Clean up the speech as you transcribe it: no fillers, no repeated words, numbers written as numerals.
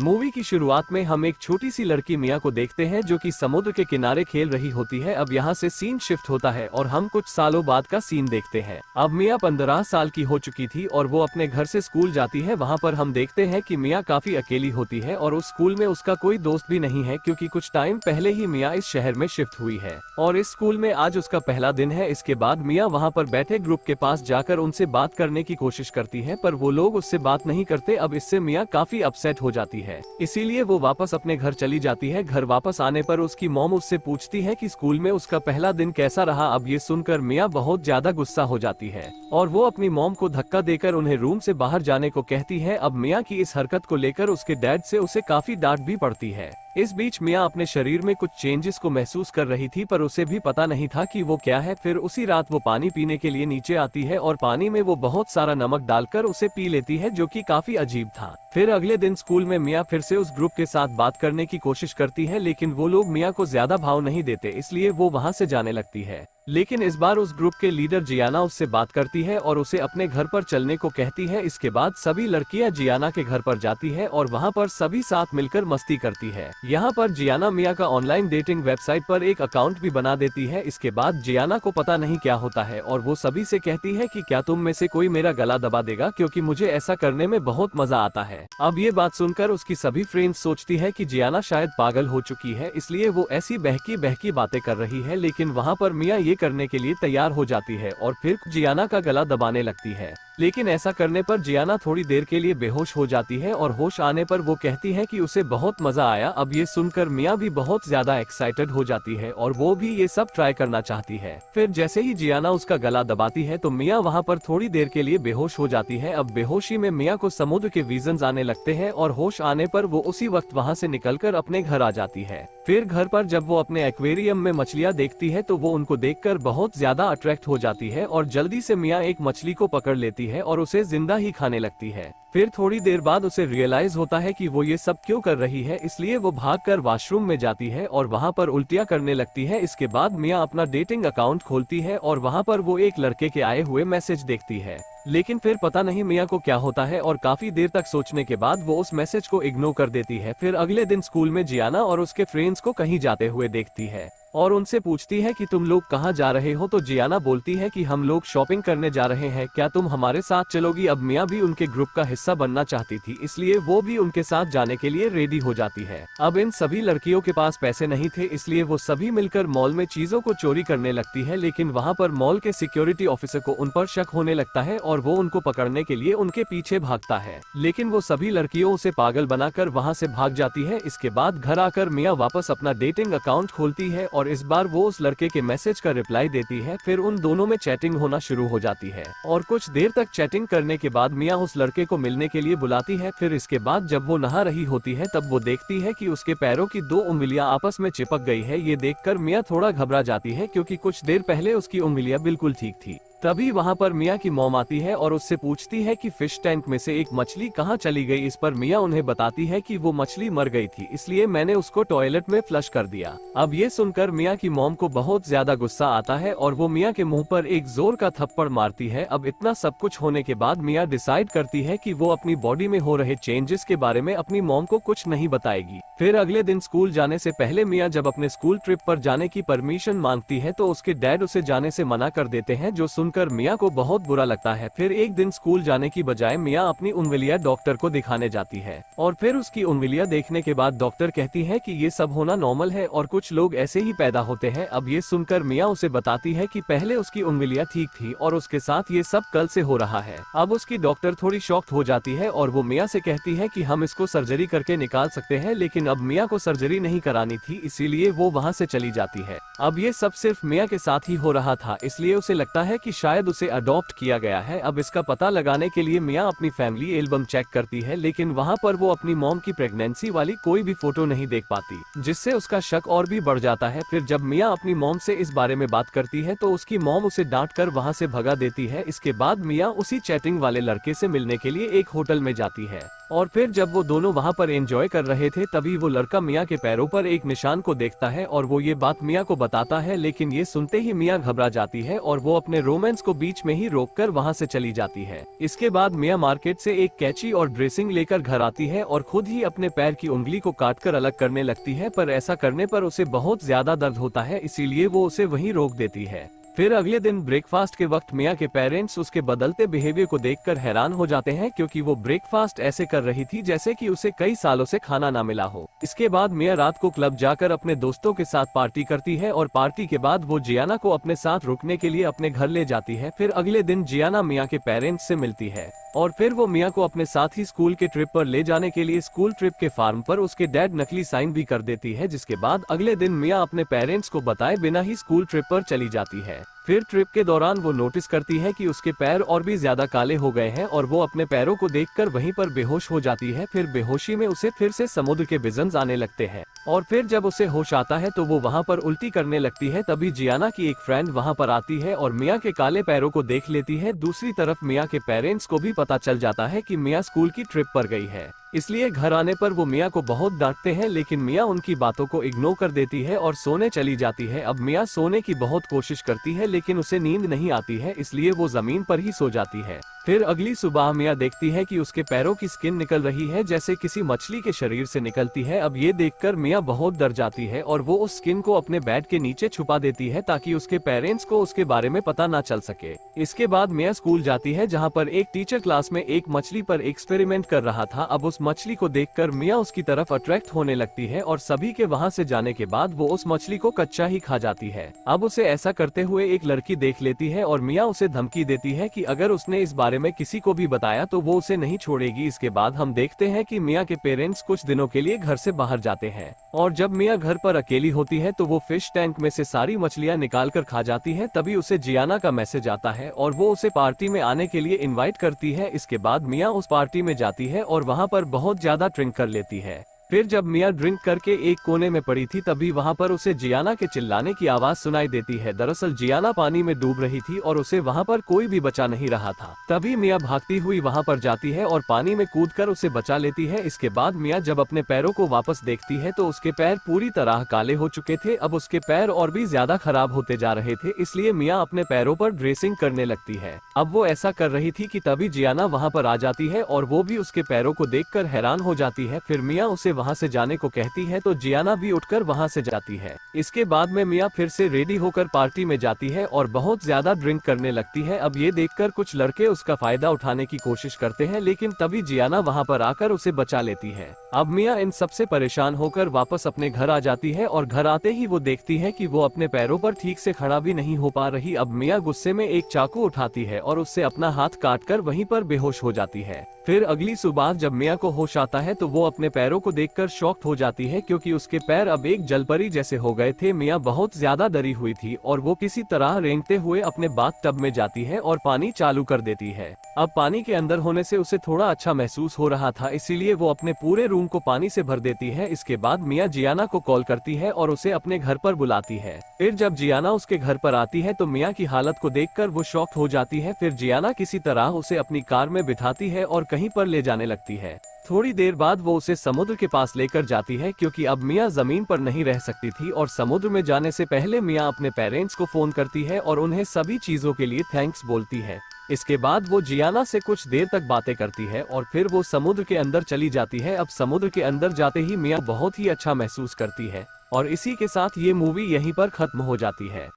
Movie की शुरुआत में हम एक छोटी सी लड़की मिया को देखते हैं जो कि समुद्र के किनारे खेल रही होती है। अब यहाँ से सीन शिफ्ट होता है और हम कुछ सालों बाद का सीन देखते हैं। अब मिया 15 साल की हो चुकी थी और वो अपने घर से स्कूल जाती है। वहाँ पर हम देखते हैं कि मिया काफी अकेली होती है और उस स्कूल में उसका कोई दोस्त भी नहीं है क्योंकि कुछ टाइम पहले ही मिया इस शहर में शिफ्ट हुई है और इस स्कूल में आज उसका पहला दिन है। इसके बाद मिया वहाँ पर बैठे ग्रुप के पास जाकर उनसे बात करने की कोशिश करती है पर वो लोग उससे बात नहीं करते। अब इससे मिया काफी अपसेट हो जाती है, इसीलिए वो वापस अपने घर चली जाती है। घर वापस आने पर उसकी मॉम उससे पूछती है कि स्कूल में उसका पहला दिन कैसा रहा। अब ये सुनकर मिया बहुत ज्यादा गुस्सा हो जाती है और वो अपनी मॉम को धक्का देकर उन्हें रूम से बाहर जाने को कहती है। अब मिया की इस हरकत को लेकर उसके डैड से उसे काफी डांट भी पड़ती है। इस बीच मिया अपने शरीर में कुछ चेंजेस को महसूस कर रही थी पर उसे भी पता नहीं था कि वो क्या है। फिर उसी रात वो पानी पीने के लिए नीचे आती है और पानी में वो बहुत सारा नमक डालकर उसे पी लेती है जो कि काफी अजीब था। फिर अगले दिन स्कूल में मिया फिर से उस ग्रुप के साथ बात करने की कोशिश करती है लेकिन वो लोग मिया को ज्यादा भाव नहीं देते, इसलिए वो वहाँ से जाने लगती है। लेकिन इस बार उस ग्रुप के लीडर जियाना उससे बात करती है और उसे अपने घर पर चलने को कहती है। इसके बाद सभी लड़कियां जियाना के घर पर जाती है और वहां पर सभी साथ मिलकर मस्ती करती है। यहाँ पर जियाना मिया का ऑनलाइन डेटिंग वेबसाइट पर एक अकाउंट भी बना देती है। इसके बाद जियाना को पता नहीं क्या होता है और वो सभी से कहती है कि क्या तुम में से कोई मेरा गला दबा देगा क्योंकि मुझे ऐसा करने में बहुत मजा आता है। अब ये बात सुनकर उसकी सभी फ्रेंड्स सोचती है कि जियाना शायद पागल हो चुकी है, इसलिए वो ऐसी बहकी बहकी बातें कर रही है। लेकिन वहाँ पर मिया ये करने के लिए तैयार हो जाती है और फिर जियाना का गला दबाने लगती है। लेकिन ऐसा करने पर जियाना थोड़ी देर के लिए बेहोश हो जाती है और होश आने पर वो कहती है कि उसे बहुत मजा आया। अब ये सुनकर मिया भी बहुत ज्यादा एक्साइटेड हो जाती है और वो भी ये सब ट्राई करना चाहती है। फिर जैसे ही जियाना उसका गला दबाती है तो मिया वहाँ पर थोड़ी देर के लिए बेहोश हो जाती है। अब बेहोशी में मिया को समुद्र के विजन्स आने लगते हैं और होश आने पर वो उसी वक्त वहाँ से निकलकर अपने घर आ जाती है। फिर घर पर जब वो अपने एक्वेरियम में मछलियाँ देखती है तो वो उनको देखकर बहुत ज्यादा अट्रैक्ट हो जाती है और जल्दी से मिया एक मछली को पकड़ लेती है और उसे जिंदा ही खाने लगती है। फिर थोड़ी देर बाद उसे रियलाइज होता है कि वो ये सब क्यों कर रही है, इसलिए वो भागकर वॉशरूम में जाती है और वहाँ पर उल्टियाँ करने लगती है। इसके बाद मिया अपना डेटिंग अकाउंट खोलती है और वहाँ पर वो एक लड़के के आए हुए मैसेज देखती है। लेकिन फिर पता नहीं मिया को क्या होता है और काफी देर तक सोचने के बाद वो उस मैसेज को इग्नोर कर देती है। फिर अगले दिन स्कूल में जियाना और उसके फ्रेंड्स को कहीं जाते हुए देखती है और उनसे पूछती है कि तुम लोग कहाँ जा रहे हो। तो जियाना बोलती है कि हम लोग शॉपिंग करने जा रहे हैं, क्या तुम हमारे साथ चलोगी। अब मिया भी उनके ग्रुप का हिस्सा बनना चाहती थी, इसलिए वो भी उनके साथ जाने के लिए रेडी हो जाती है। अब इन सभी लड़कियों के पास पैसे नहीं थे, इसलिए वो सभी मिलकर मॉल में चीजों को चोरी करने लगती है। लेकिन वहाँ पर मॉल के सिक्योरिटी ऑफिसर को उन पर शक होने लगता है और वो उनको पकड़ने के लिए उनके पीछे भागता है। लेकिन वो सभी लड़कियों उसे पागल बनाकर वहाँ से भाग जाती है। इसके बाद घर आकर मिया वापस अपना डेटिंग अकाउंट खोलती है और इस बार वो उस लड़के के मैसेज का रिप्लाई देती है। फिर उन दोनों में चैटिंग होना शुरू हो जाती है और कुछ देर तक चैटिंग करने के बाद मिया उस लड़के को मिलने के लिए बुलाती है। फिर इसके बाद जब वो नहा रही होती है तब वो देखती है कि उसके पैरों की 2 उंगलियां आपस में चिपक गई है। ये देखकर मिया थोड़ा घबरा जाती है क्योंकि कुछ देर पहले उसकी उंगलियां बिल्कुल ठीक थी। तभी वहाँ पर मिया की मॉम आती है और उससे पूछती है कि फिश टैंक में से एक मछली कहाँ चली गई। इस पर मिया उन्हें बताती है कि वो मछली मर गई थी, इसलिए मैंने उसको टॉयलेट में फ्लश कर दिया। अब ये सुनकर मिया की मॉम को बहुत ज्यादा गुस्सा आता है और वो मिया के मुंह पर एक जोर का थप्पड़ मारती है। अब इतना सब कुछ होने के बाद मिया डिसाइड करती है कि वो अपनी बॉडी में हो रहे चेंजेस के बारे में अपनी मॉम को कुछ नहीं बताएगी। फिर अगले दिन स्कूल जाने से पहले मिया जब अपने स्कूल ट्रिप पर जाने की परमिशन मांगती है तो उसके डैड उसे जाने से मना कर देते हैं, जो सुनकर मिया को बहुत बुरा लगता है। फिर एक दिन स्कूल जाने की बजाय मिया अपनी उंगलियां डॉक्टर को दिखाने जाती है और फिर उसकी उंगलियां देखने के बाद डॉक्टर कहती है कि ये सब होना नॉर्मल है और कुछ लोग ऐसे ही पैदा होते हैं। अब ये सुनकर मिया उसे बताती है कि पहले उसकी उंगलियां ठीक थी और उसके साथ ये सब कल से हो रहा है। अब उसकी डॉक्टर थोड़ी शॉक्ड हो जाती है और वो मिया से कहती है कि हम इसको सर्जरी करके निकाल सकते हैं। लेकिन अब मिया को सर्जरी नहीं करानी थी, इसीलिए वो वहाँ से चली जाती है। अब ये सब सिर्फ मिया के साथ ही हो रहा था, इसलिए उसे लगता है कि शायद उसे अडॉप्ट किया गया है। अब इसका पता लगाने के लिए मिया अपनी फैमिली एल्बम चेक करती है, लेकिन वहाँ पर वो अपनी मॉम की प्रेगनेंसी वाली कोई भी फोटो नहीं देख पाती, जिससे उसका शक और भी बढ़ जाता है। फिर जब मिया अपनी मॉम से इस बारे में बात करती है तो उसकी मॉम उसे डांट कर वहाँ से भगा देती है। इसके बाद मिया उसी चैटिंग वाले लड़के से मिलने के लिए एक होटल में जाती है। और फिर जब वो दोनों वहाँ पर एंजॉय कर रहे थे तभी वो लड़का मिया के पैरों पर एक निशान को देखता है और वो ये बात मिया को बताता है, लेकिन ये सुनते ही मिया घबरा जाती है और वो अपने रोमांस को बीच में ही रोककर वहाँ से चली जाती है। इसके बाद मिया मार्केट से एक कैंची और ड्रेसिंग लेकर घर आती है और खुद ही अपने पैर की उंगली को काटकर अलग करने लगती है, पर ऐसा करने पर उसे बहुत ज्यादा दर्द होता है, इसीलिए वो उसे वहीं रोक देती है। फिर अगले दिन ब्रेकफास्ट के वक्त मिया के पेरेंट्स उसके बदलते बिहेवियर को देखकर हैरान हो जाते हैं, क्योंकि वो ब्रेकफास्ट ऐसे कर रही थी जैसे कि उसे कई सालों से खाना ना मिला हो। इसके बाद मिया रात को क्लब जाकर अपने दोस्तों के साथ पार्टी करती है और पार्टी के बाद वो जियाना को अपने साथ रुकने के लिए अपने घर ले जाती है। फिर अगले दिन जियाना मिया के पेरेंट्स से मिलती है और फिर वो मिया को अपने साथ ही स्कूल के ट्रिप पर ले जाने के लिए स्कूल ट्रिप के फार्म पर उसके डैड नकली साइन भी कर देती है, जिसके बाद अगले दिन मिया अपने पेरेंट्स को बताए बिना ही स्कूल ट्रिप पर चली जाती है। फिर ट्रिप के दौरान वो नोटिस करती है कि उसके पैर और भी ज्यादा काले हो गए हैं और वो अपने पैरों को देखकर वहीं पर बेहोश हो जाती है। फिर बेहोशी में उसे फिर से समुद्र के विजन्स आने लगते हैं और फिर जब उसे होश आता है तो वो वहाँ पर उल्टी करने लगती है। तभी जियाना की एक फ्रेंड वहाँ पर आती है और मिया के काले पैरों को देख लेती है। दूसरी तरफ मिया के पेरेंट्स को भी पता चल जाता है कि मिया स्कूल की ट्रिप पर गई है, इसलिए घर आने पर वो मिया को बहुत डांटते हैं, लेकिन मिया उनकी बातों को इग्नोर कर देती है और सोने चली जाती है। अब मिया सोने की बहुत कोशिश करती है लेकिन उसे नींद नहीं आती है, इसलिए वो जमीन पर ही सो जाती है। फिर अगली सुबह मिया देखती है कि उसके पैरों की स्किन निकल रही है जैसे किसी मछली के शरीर से निकलती है। अब ये देखकर मिया बहुत डर जाती है और वो उस स्किन को अपने बेड के नीचे छुपा देती है ताकि उसके पेरेंट्स को उसके बारे में पता ना चल सके। इसके बाद मिया स्कूल जाती है जहाँ पर एक टीचर क्लास में एक मछली पर एक्सपेरिमेंट कर रहा था। अब उस मछली को देखकर मिया उसकी तरफ अट्रैक्ट होने लगती है और सभी के वहाँ से जाने के बाद वो उस मछली को कच्चा ही खा जाती है। अब उसे ऐसा करते हुए एक लड़की देख लेती है और मिया उसे धमकी देती है कि अगर उसने इस बारे में किसी को भी बताया तो वो उसे नहीं छोड़ेगी। इसके बाद हम देखते हैं कि मिया के पेरेंट्स कुछ दिनों के लिए घर से बाहर जाते हैं और जब मिया घर पर अकेली होती है तो वो फिश टैंक में से सारी मछलियां निकाल कर खा जाती है। तभी उसे जियाना का मैसेज आता है और वो उसे पार्टी में आने के लिए इनवाइट करती है। इसके बाद मिया उस पार्टी में जाती है और वहाँ पर बहुत ज्यादा ड्रिंक कर लेती है। फिर जब मिया ड्रिंक करके एक कोने में पड़ी थी तभी वहाँ पर उसे जियाना के चिल्लाने की आवाज सुनाई देती है। दरअसल जियाना पानी में डूब रही थी और उसे वहाँ पर कोई भी बचा नहीं रहा था। तभी मिया भागती हुई वहाँ पर जाती है और पानी में कूदकर उसे बचा लेती है। इसके बाद मिया जब अपने पैरों को वापस देखती है तो उसके पैर पूरी तरह काले हो चुके थे। अब उसके पैर और भी ज्यादा खराब होते जा रहे थे, इसलिए मिया अपने पैरों पर ड्रेसिंग करने लगती है। अब वो ऐसा कर रही थी कि तभी जियाना वहाँ पर आ जाती है और वो भी उसके पैरों को देखकर हैरान हो जाती है। फिर मिया उसे वहाँ से जाने को कहती है तो जियाना भी उठकर वहाँ से जाती है। इसके बाद में मिया फिर से रेडी होकर पार्टी में जाती है और बहुत ज्यादा ड्रिंक करने लगती है। अब ये देखकर कुछ लड़के उसका फायदा उठाने की कोशिश करते हैं, लेकिन तभी जियाना वहाँ पर आकर उसे बचा लेती है। अब मिया इन सबसे परेशान होकर वापस अपने घर आ जाती है और घर आते ही वो देखती है कि वो अपने पैरों पर ठीक से खड़ा भी नहीं हो पा रही। अब मिया गुस्से में एक चाकू उठाती है और उससे अपना हाथ काटकर वहीं पर बेहोश हो जाती है। फिर अगली सुबह जब मिया को होश आता है तो वो अपने पैरों को देखकर शॉक्ड हो जाती है, क्योंकि उसके पैर अब एक जलपरी जैसे हो गए थे। मिया बहुत ज्यादा डरी हुई थी और वो किसी तरह रेंगते हुए अपने बाथ टब में जाती है और पानी चालू कर देती है। अब पानी के अंदर होने से उसे थोड़ा अच्छा महसूस हो रहा था, इसीलिए वो अपने पूरे रूम को पानी से भर देती है। इसके बाद मिया जियाना को कॉल करती है और उसे अपने घर पर बुलाती है। फिर जब जियाना उसके घर पर आती है तो मिया की हालत को देखकर वो शॉक्ड हो जाती है। फिर जियाना किसी तरह उसे अपनी कार में बिठाती है और कहीं पर ले जाने लगती है। थोड़ी देर बाद वो उसे समुद्र के पास लेकर जाती है, क्योंकि अब मिया जमीन पर नहीं रह सकती थी और समुद्र में जाने से पहले मिया अपने पेरेंट्स को फोन करती है और उन्हें सभी चीजों के लिए थैंक्स बोलती है। इसके बाद वो जियाना से कुछ देर तक बातें करती है और फिर वो समुद्र के अंदर चली जाती है। अब समुद्र के अंदर जाते ही मिया बहुत ही अच्छा महसूस करती है और इसी के साथ ये मूवी यहीं पर खत्म हो जाती है।